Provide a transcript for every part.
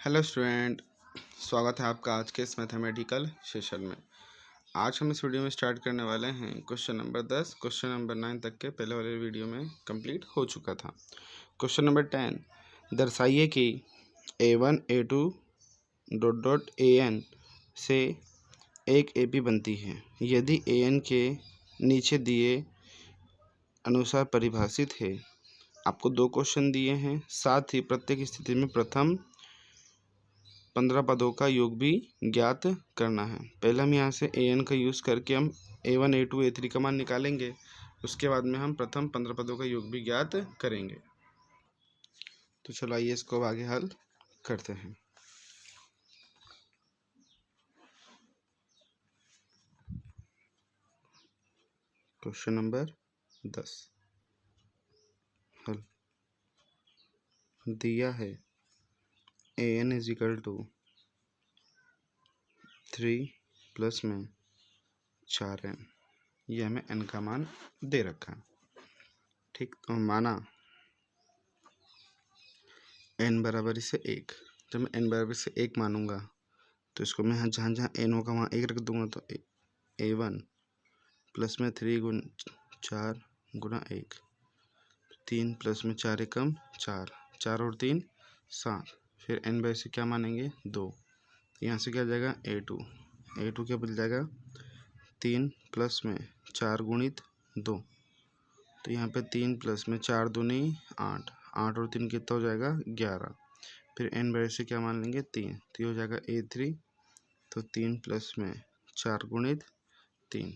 Hello student, स्वागत है आपका आज के इस मैथमेटिकल सेशन में। आज हम इस वीडियो में स्टार्ट करने वाले हैं क्वेश्चन नंबर 10। क्वेश्चन नंबर 9 तक के पहले वाले वीडियो में कंप्लीट हो चुका था। क्वेश्चन नंबर 10, दर्शाइए कि A1 A2 dot dot AN से एक AP बनती है यदि AN के नीचे दिए अनुसार परिभाषित है। आपको 2 क्वेश्चन दिए हैं, साथ ही प्रत्येक स्थिति में प्रथम 15 पदों का योग भी ज्ञात करना है। पहले हम यहाँ से AN का यूज़ करके हम A1 A2 A3 का मान निकालेंगे। उसके बाद में हम प्रथम 15 पदों का योग भी ज्ञात करेंगे। तो चलो आइए इसको अब आगे हल करते हैं। क्वेश्चन नंबर 10 हल दिया है AN is equal to 3 plus में 4N। ये हमें N का मान दे रखा है। ठीक, तो माना N बराबर से 1। जब मैं N बराबर से 1 मानूंगा तो इसको मैं जहाँ जहाँ N होगा वहाँ 1 रख दूंगा। तो A1 प्लस में 3 4 गुना 1, 3 प्लस में 4 एकम 4, 4 और 3 7। फिर N बाई से क्या मानेंगे 2। यहाँ से क्या जाएगा A2 क्या बन जाएगा 3 प्लस में 4 गुणित 2। तो यहाँ पे 3 प्लस में 4 दूनी 8, 8 और 3 कितना हो जाएगा 11। फिर N बाई से क्या मान लेंगे 3, तो हो जाएगा A3। तो 3 प्लस में 4 गुणित 3,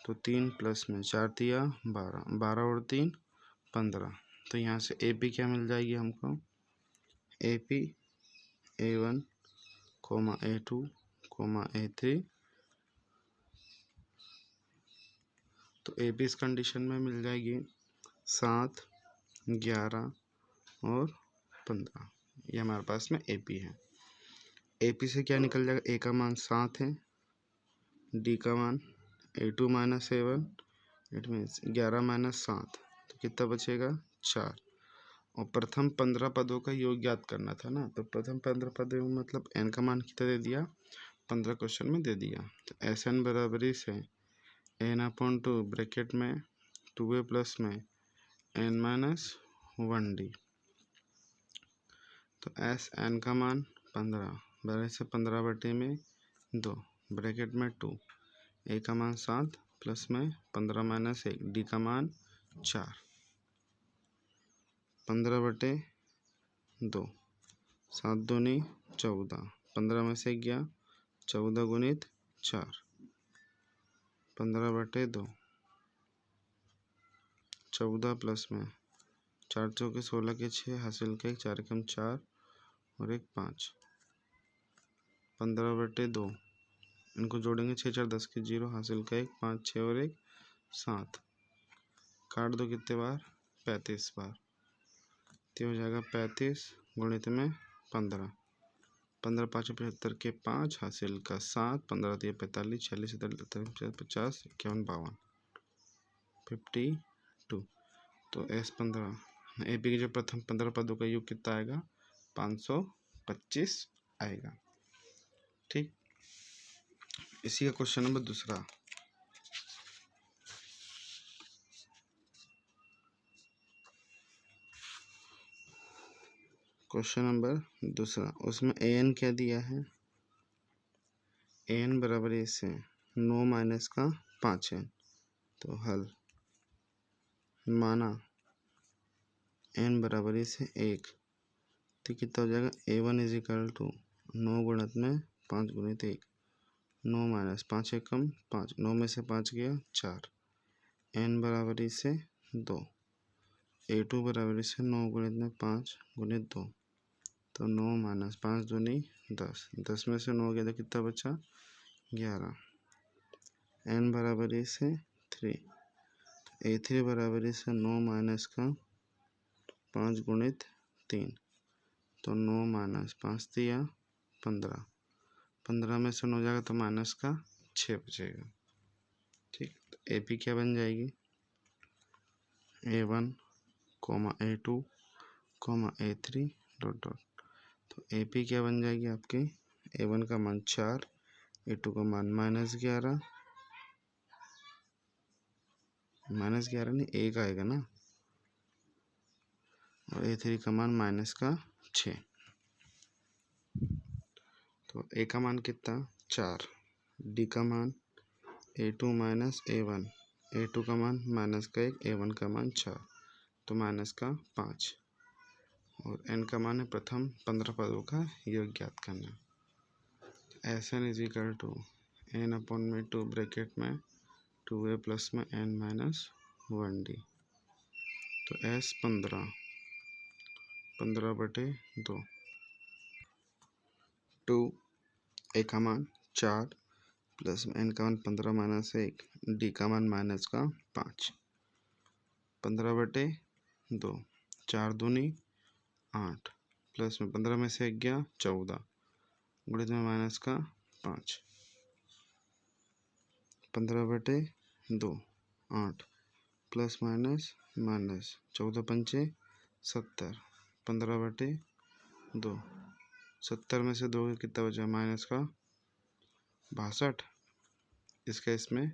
तो 3 प्लस में 4 तिया 12, 12 और 3 15। तो यहाँ से AP क्या मिल जाएगी हमको AP A1, A2, A3। तो AP इस कंडीशन में मिल जाएगी 7, 11 और 15। ये हमारे पास में AP है। AP से क्या निकल जाएगा, A का मान 7 है, D का मान A2 minus A1, it means 11 minus 7, तो कितना बचेगा 4। और प्रथम 15 पदों का योग ज्ञात करना था ना, तो प्रथम 15 पदों में मतलब N का मान कितना दे दिया 15 क्वेश्चन में दे दिया। तो SN बराबरी से N/2 ब्रैकेट में 2A प्लस में N माइनस 1D। तो SN का मान 15 बराबर से 15 बटे में 2 ब्रैकेट में 2, A का मान 7 प्लस में 15 माइनस 1, D का मान 4, 15 बटे 2, 7 दूनी 14, 15 में से गया 14 गुणित 4, 15 बटे 2, 14 प्लस में 4 चौके 16 के 6 हासिल के 4 एकम 4 और 1 5, 15 बटे 2, इनको जोड़ेंगे 6 4 10 के 0 हासिल का 1 5 6 और 1 7। काट दो कितने बार 35 बार। तो हो जाएगा 35 गुणित में 15, 15 5 75 के 5 हासिल का 7, 15 3 45 46 47 50 51 52 52। तो S15 AP के जो प्रथम 15 पदों का योग कितना आएगा 525 आएगा। ठीक, इसी का क्वेश्चन नंबर दूसरा। क्वेश्चन नंबर दूसरा, उसमें AN क्या दिया है, AN बराबर से 9 माइनस का 5 है। तो हल माना N बराबर से 1, तो कितना हो जाएगा A1 इज इक्वल टू 9 गुणित में 5 गुणित 1, 9 माइनस 5 एकम 5, 9 में से 5 गया 4, N बराबर से 2, A2 बराबर से 9 गुणित में 5 गुणित 2, तो 9 माइनस 5 दूनी 10, 10 में से 9 गया तो कितना बचा 11, N बराबर से 3, A3 बराबर से 9 माइनस का 5 गुणित 3, तो 9 माइनस 5 दिया 15, 15 में से 9 जाएगा तो माइनस का 6 बचेगा। ठीक, तो AP क्या बन जाएगी A1, A2, A3 dot dot. तो ए पी क्या बन जाएगी आपकी, A1 का मान 4, A2 का मान -11, -11 नहीं 1 आएगा ना, और A3 का मान -6। तो ए का मान कितना 4, डी का मान A2 - A1, A2 का मान -1, A1 का मान 4, तो -5, और n का मान है प्रथम 15 पदों का योग ज्ञात करना। Sn is equal to n/2 bracket में 2a प्लस में n - 1d। तो S 15/2, 2 a का मान 4 प्लस में n का मान 15 - 1, d का मान -5, 15/2, 4 दूनी 8, प्लस में 15 में से 1 गया 14, गुणित में -5, 15/2, 8 प्लस माइनस 14 पंचे 70, 15/2, 70 में से 2 कितना बचा -62, इसका इसमें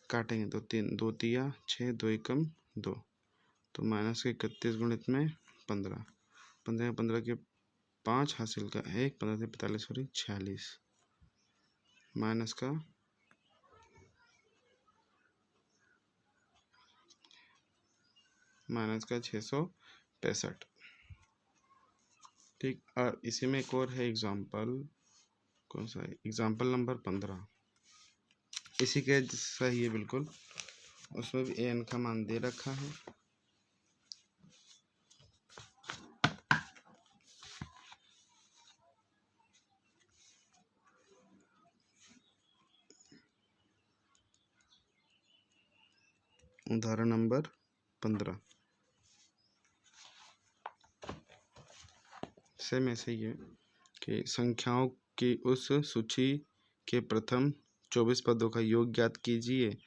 काटेंगे तो 3 2 तिया 6, 2 एकम 2, तो -31 गुणित में 15, 15 के 5 हासिल का 1, 15 से 45 सॉरी 46, -665। ठीक, और इसी में एक और है एग्जाम्पल, कौन सा है, एग्जाम्पल नंबर 15, इसी के सही है बिल्कुल, उसमें भी an का मान दे रखा है। उदाहरण नंबर 15 सेम ऐसे ही है कि संख्याओं की उस सूची के प्रथम 24 पदों का योग ज्ञात कीजिए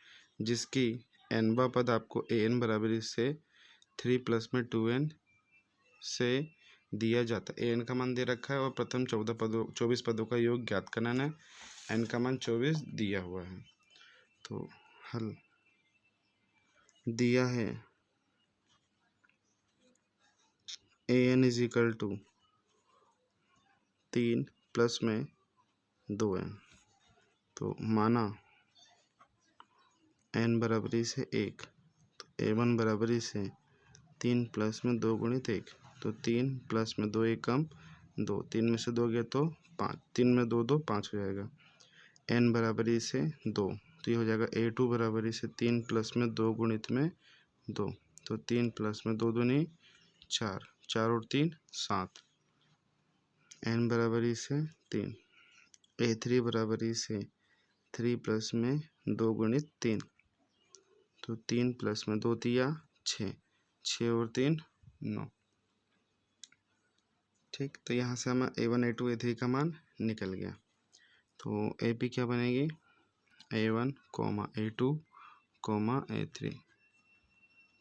जिसकी nवा पद आपको an बराबरी से 3 प्लस में 2n से दिया जाता है। an का मान दे रखा है और प्रथम 24 पदों का योग ज्ञात करना है, n का मान 24 दिया हुआ है। तो हल दिया है an is equal to 3 plus में 2n, तो माना n बराबरी से 1, तो A1 बराबरी से 3 प्लस में 2 गुणित 1, तो 3 प्लस में 2 एकम 2, 3 में से 2 गया तो 5, 3 में 2 2 5 हो जाएगा। n बराबरी से 2, तो ये हो जाएगा A2 बराबरी से 3 प्लस में 2 गुणित में 2, तो 3 प्लस में 2 दूनी 4, 4 और 3 7, n बराबरी से 3, A3 बराबरी से 3 प्लस में 2 गुणित 3, तो 3 प्लस में 2 तिया 6, 6 और 3 9। ठीक, तो यहाँ से हमें A1 A2 A3 का मान निकल गया। तो AP क्या बनेगी A1, A2, A3।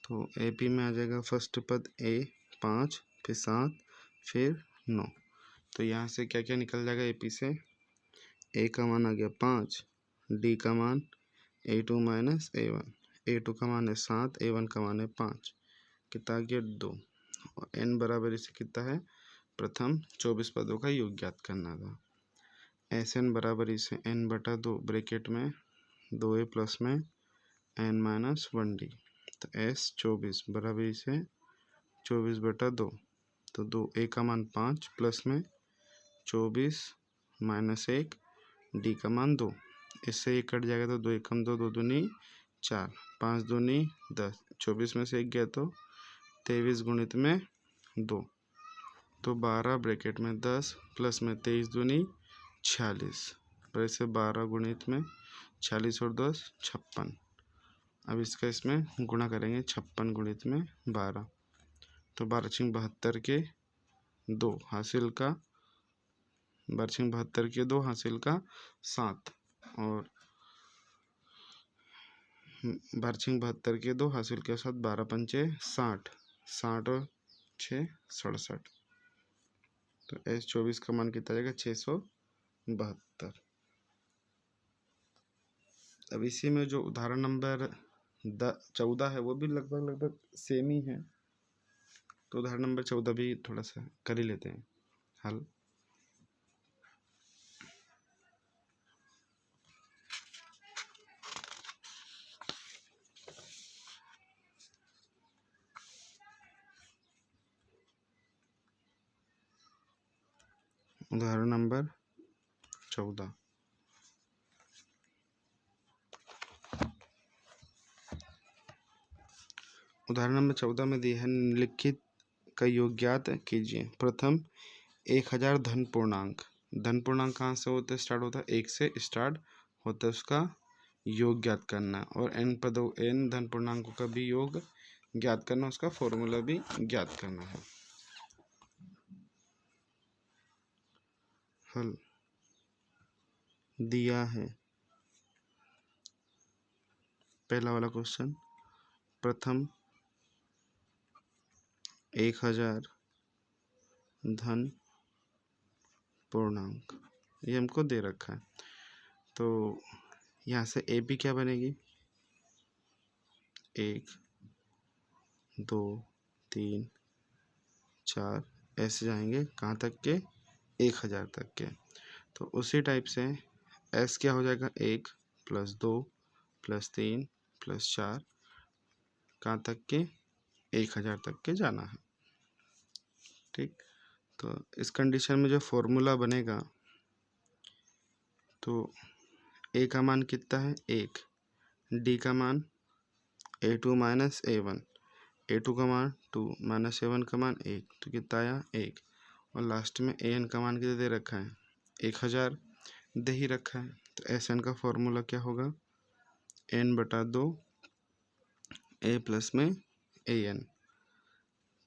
तो AP में आ जाएगा फर्स्ट पद A 5, फिर 7, फिर 9। तो यहाँ से क्या क्या निकल जाएगा AP से, A का मान आ गया 5, D का मान A2 - A1, A2 का मान है 7, A1 का मान है 5, कितना आ गया 2, और n बराबर इसे कितना है प्रथम 24 पदों का योग ज्ञात करना था। Sn बराबर इसे n/2 ब्रैकेट में 2a प्लस में n - 1d, तो S 24 बराबर इसे 24/2, तो 2a का मान 5 प्लस में 24 - 1, d का मान 2, इससे 1 कट जाएगा तो 2 एकम 2, 2 दूनी 4, 5 दूनी 10, 24 में से 1 गया तो 23 गुणित में 2, तो 12 ब्रैकेट में 10 प्लस में 23 दूनी 46, और ऐसे 12 गुणित में 46 और 10 56। अब इसका इसमें गुणा करेंगे 56 गुणित में 12, तो 12×72 के 2 हासिल का 12×72 के 2 हासिल का 7, और 12×72 के 2 हासिल के 7, 12 पंचे 60, 60 और 6 67। तो S24 का मान कितना जाएगा 672। अब इसी में जो उदाहरण नंबर 14 है वो भी लगभग सेम ही है, तो उदाहरण नंबर 14 भी थोड़ा सा कर ही लेते हैं हल। उदाहरण नंबर 14। उदाहरण नंबर 14 में दिया है निम्नलिखित का योग ज्ञात कीजिए। प्रथम 1000 धन पूर्णांक। धन पूर्णांक कहाँ से होता है, स्टार्ट होता है 1 से स्टार्ट होता है, उसका योग ज्ञात करना, और n धन पूर्णांकों का भी योग ज्ञात करना, उसका फॉर्मूला भी ज्ञात करना है। हल दिया है पहला वाला क्वेश्चन, प्रथम 1000 धन पूर्णांक, ये हमको दे रखा है, तो यहाँ से ए बी क्या बनेगी, 1 2 3 4 ऐसे जाएंगे कहाँ तक के, 1000 तक के। तो उसी टाइप से एस क्या हो जाएगा, 1 + 2 + 3 + 4 कहाँ तक के, 1000 तक के जाना है। ठीक, तो इस कंडीशन में जो फॉर्मूला बनेगा, तो ए का मान कितना है 1, डी का मान A2 - A1, A2 का मान 2 - A1 का मान 1, तो कितना आया 1, और लास्ट में AN का मान कितना दे रखा है 1000 दे ही रखा है। तो SN का फॉर्मूला क्या होगा, n/2 A प्लस में AN।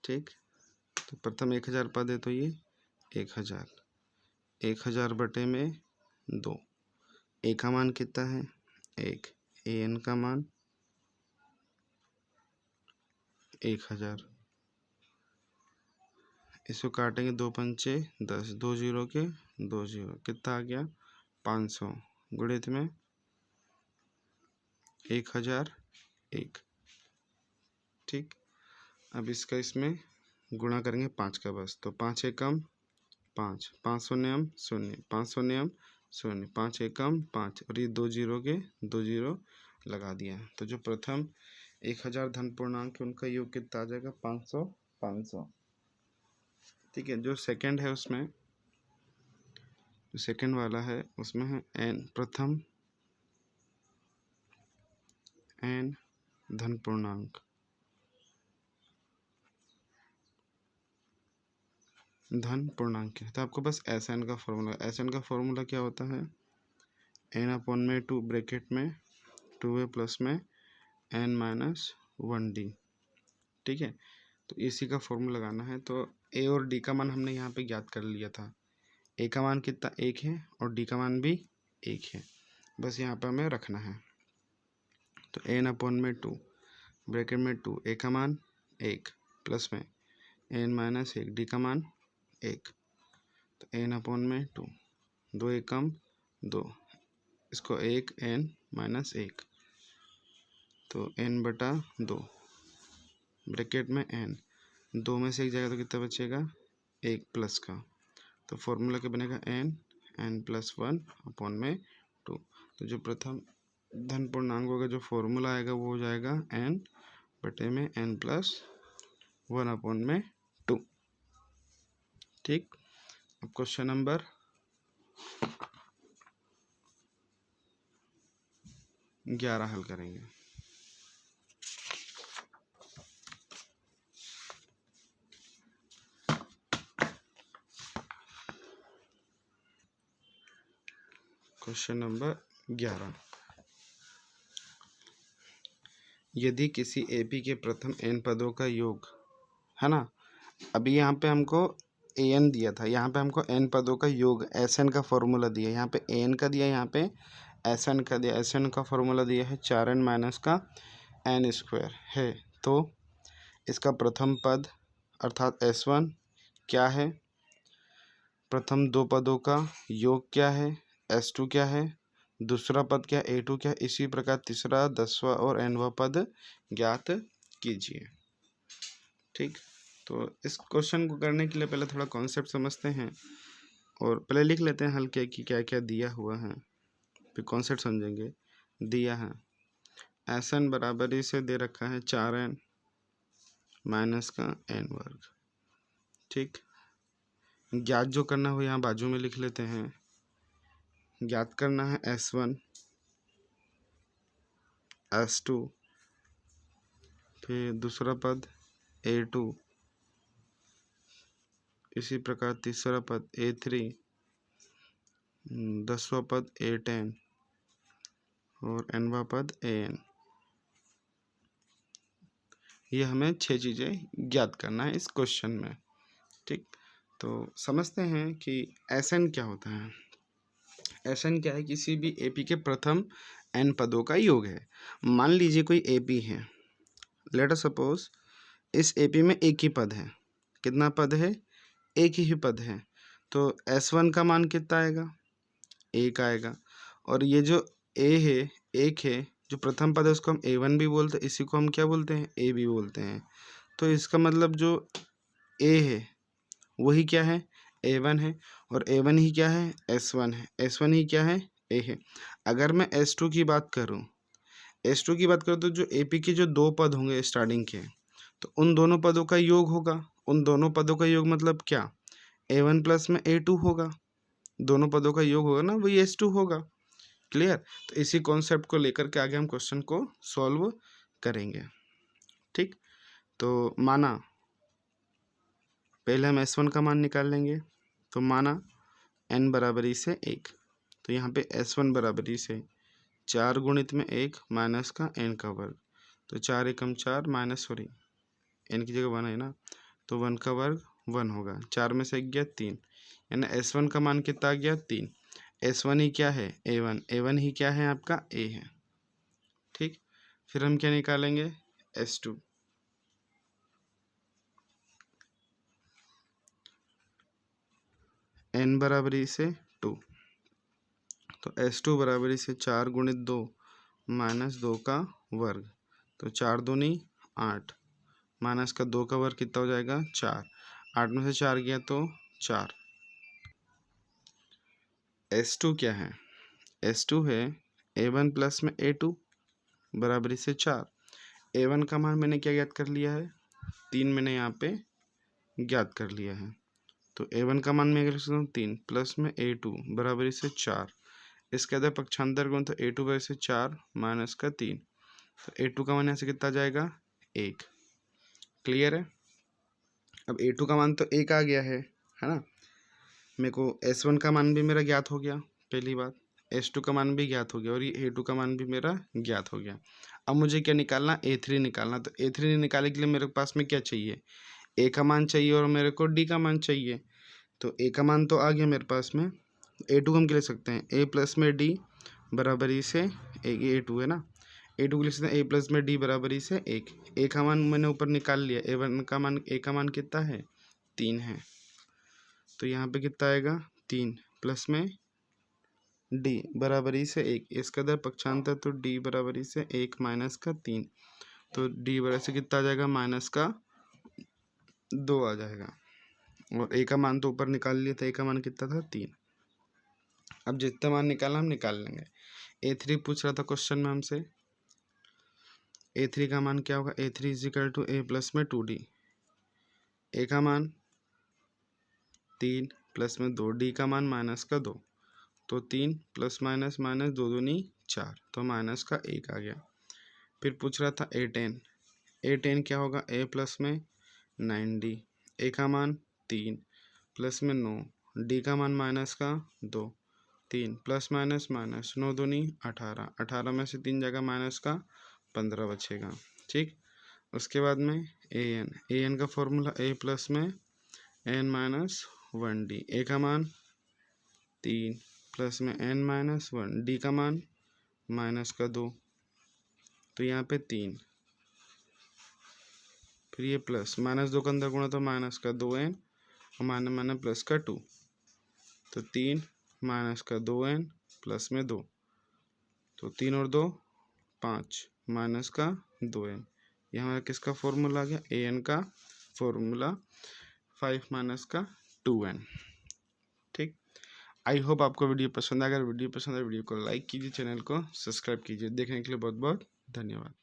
ठीक, तो प्रथम 1000 पद है तो ये 1000 बटे में 2, A का मान कितना है 1, AN का मान 1000, इसको काटेंगे 2 पंचे 10, 2 0 के 2 0, कितना आ गया 500, गुणित में 1001। ठीक, अब इसका इसमें गुणा करेंगे 5 का बस, तो 5 एकम 5, 5 शून्यम 0, 5 शून्यम 0, 5 एकम 5, और ये 2 0 के 2 0 लगा दिया। तो जो प्रथम 1000 धन पूर्णांक है उनका योग कितना आ जाएगा 500 500। ठीक है, जो सेकंड है उसमें, जो सेकंड वाला है उसमें है n, प्रथम n धन पूर्णांक, है, तो आपको बस SN का फॉर्मूला, SN का फॉर्मूला क्या होता है, n/2 ब्रैकेट में 2a प्लस में n - 1d। ठीक है, तो इसी का फॉर्मूला लगाना है। तो a और d का मान हमने यहाँ पे ज्ञात कर लिया था, a का मान कितना 1 है और d का मान भी 1 है, बस यहाँ पे हमें रखना है। तो n/2 ब्रैकेट में 2, a का मान 1 प्लस में n - 1, d का /मान 1, तो n/2, 2 एकम 2, इसको 1 n - 1, तो n/2 ब्रैकेट में n, 2 में से 1 जाएगा तो कितना बचेगा 1 प्लस का, तो फॉर्मूला क्या बनेगा n+1/2। तो जो प्रथम धन पूर्णांकों का जो फॉर्मूला आएगा वो हो जाएगा n/n+1/2। ठीक, अब क्वेश्चन नंबर 11 हल करेंगे। क्वेश्चन नंबर 11, यदि किसी AP के प्रथम n पदों का योग है ना, अभी यहाँ पे हमको AN दिया था, यहाँ पे हमको n पदों का योग SN का फॉर्मूला दिया, यहाँ पे AN का दिया, यहाँ पे SN का दिया। SN का फॉर्मूला दिया है 4n माइनस का n² है, तो इसका प्रथम पद अर्थात S1 क्या है, प्रथम दो पदों का योग क्या है, S2 क्या है, दूसरा पद क्या है, A2 क्या है। इसी प्रकार तीसरा, 10वां और nवां पद ज्ञात कीजिए। ठीक, तो इस क्वेश्चन को करने के लिए पहले थोड़ा कॉन्सेप्ट समझते हैं और पहले लिख लेते हैं हल के कि क्या क्या दिया हुआ है, फिर कॉन्सेप्ट समझेंगे। दिया है Sn बराबर से दे रखा है 4n माइनस का n वर्ग। ठीक, ज्ञात जो करना हो यहाँ बाजू में लिख लेते हैं। ज्ञात करना है S1 S2, फिर दूसरा पद A2, इसी प्रकार तीसरा पद A3, 10वां पद A10 और nवां पद AN। ये हमें 6 चीज़ें ज्ञात करना है इस क्वेश्चन में। ठीक, तो समझते हैं कि Sn क्या होता है। Sn क्या है, किसी भी AP के प्रथम n पदों का योग है। मान लीजिए कोई AP है, लेट अस सपोज इस AP में एक ही पद है। कितना पद है, एक ही पद है, तो S1 का मान कितना आएगा, 1 आएगा। और ये जो A है, एक है, जो प्रथम पद है उसको हम A1 भी बोलते हैं, इसी को हम क्या बोलते हैं, A भी बोलते हैं। तो इसका मतलब जो A है वही क्या है, A1 है, और A1 ही क्या है, S1 है, S1 ही क्या है, A है। अगर मैं S2 की बात करूं, S2 की बात करूं तो जो AP के जो दो पद होंगे स्टार्टिंग के, तो उन दोनों पदों का योग होगा। उन दोनों पदों का योग मतलब क्या, A1 प्लस में A2 होगा। दोनों पदों का योग होगा ना, वही S2 होगा। क्लियर, तो इसी कॉन्सेप्ट को लेकर के आगे हम क्वेश्चन को सॉल्व करेंगे। ठीक, तो माना पहले हम S1 का मान निकाल लेंगे। तो माना n बराबरी से 1, तो यहाँ पे S1 बराबरी से 4 गुणित में 1 माइनस का n का वर्ग, तो 4 एकम 4 माइनस सॉरी n की जगह 1 है ना, तो 1 का वर्ग 1 होगा। 4 में से 1 गया 3, यानी S1 का मान कितना आ गया, 3। S1 ही क्या है, A1, A1 ही क्या है आपका, A है। ठीक, फिर हम क्या निकालेंगे, S2। n बराबरी से 2, तो S2 बराबरी से 4 गुणित 2 माइनस 2 का वर्ग, तो 4 दूनी 8 माइनस का 2 का वर्ग कितना हो जाएगा, 4। 8 में से 4 गया तो 4। S2 क्या है, S2 है A1 प्लस में A2 बराबरी से 4। A1 का मान मैंने क्या ज्ञात कर लिया है, 3 मैंने यहाँ पे ज्ञात कर लिया है। तो A1 का मान मैं लिख सकता हूँ 3 प्लस में A2 बराबरी से 4। इसके अंदर पक्षांतर गुण, तो A2 बराबर से 4 माइनस का 3, तो A2 का मान यहाँ से कितना जाएगा, 1। क्लियर है। अब A2 का मान तो 1 आ गया है ना। मेरे को S1 का मान भी मेरा ज्ञात हो गया, पहली बात। S2 का मान भी ज्ञात हो गया और ये A2 का मान भी मेरा ज्ञात हो गया। अब मुझे क्या निकालना, A3 निकालना। तो A3 निकालने के लिए मेरे पास में क्या चाहिए, A का मान चाहिए और मेरे को D का मान चाहिए। तो A का मान तो आ गया मेरे पास में, A2 को हम क्या लिख सकते हैं, A प्लस में D बराबरी से A2 है ना, A2 को लिख सकते हैं A प्लस में D बराबरी से 1। A का मान मैंने ऊपर निकाल लिया, A1 का मान, A का मान कितना है, 3 है। तो यहाँ पे कितना आएगा, 3 प्लस में D बराबरी से 1, इसका दर पक्षांतर, तो D बराबरी से 1 माइनस का 3, तो D बराबर से कितना आ जाएगा, माइनस का 2 आ जाएगा। और A का मान तो ऊपर निकाल लिया था, A का मान कितना था, 3। अब जितना मान निकालना हम निकाल लेंगे। A3 पूछ रहा था क्वेश्चन में हमसे, A3 का मान क्या होगा, A3 is equal to A plus में 2D। A का मान 3 प्लस में 2, D का मान माइनस का 2, तो 3 प्लस माइनस माइनस 2 दूनी 4, तो माइनस का 1 आ गया। फिर पूछ रहा था A10, A10 क्या होगा, A प्लस में 9D। A का मान 3 प्लस में 9, D का मान माइनस का 2, 3 प्लस माइनस माइनस 9 दूनी 18, 18 में से 3 जगह माइनस का 15 बचेगा। ठीक, उसके बाद में AN का फॉर्मूला A प्लस में N माइनस 1D। A का मान 3 प्लस में N माइनस 1, D का मान माइनस का 2, तो यहाँ पे 3, फिर ये प्लस माइनस 2 का अंदर गुणा तो माइनस का 2N और माइनस माइनस प्लस का 2। तो 3 माइनस का 2n प्लस में 2, तो 3 और 2 5 माइनस का 2n। ये हमारा किसका फॉर्मूला आ गया, an का फॉर्मूला 5 माइनस का 2n। ठीक, आई होप आपको वीडियो पसंद आएगा। वीडियो पसंद आए वीडियो को लाइक कीजिए, चैनल को सब्सक्राइब कीजिए। देखने के लिए बहुत बहुत धन्यवाद।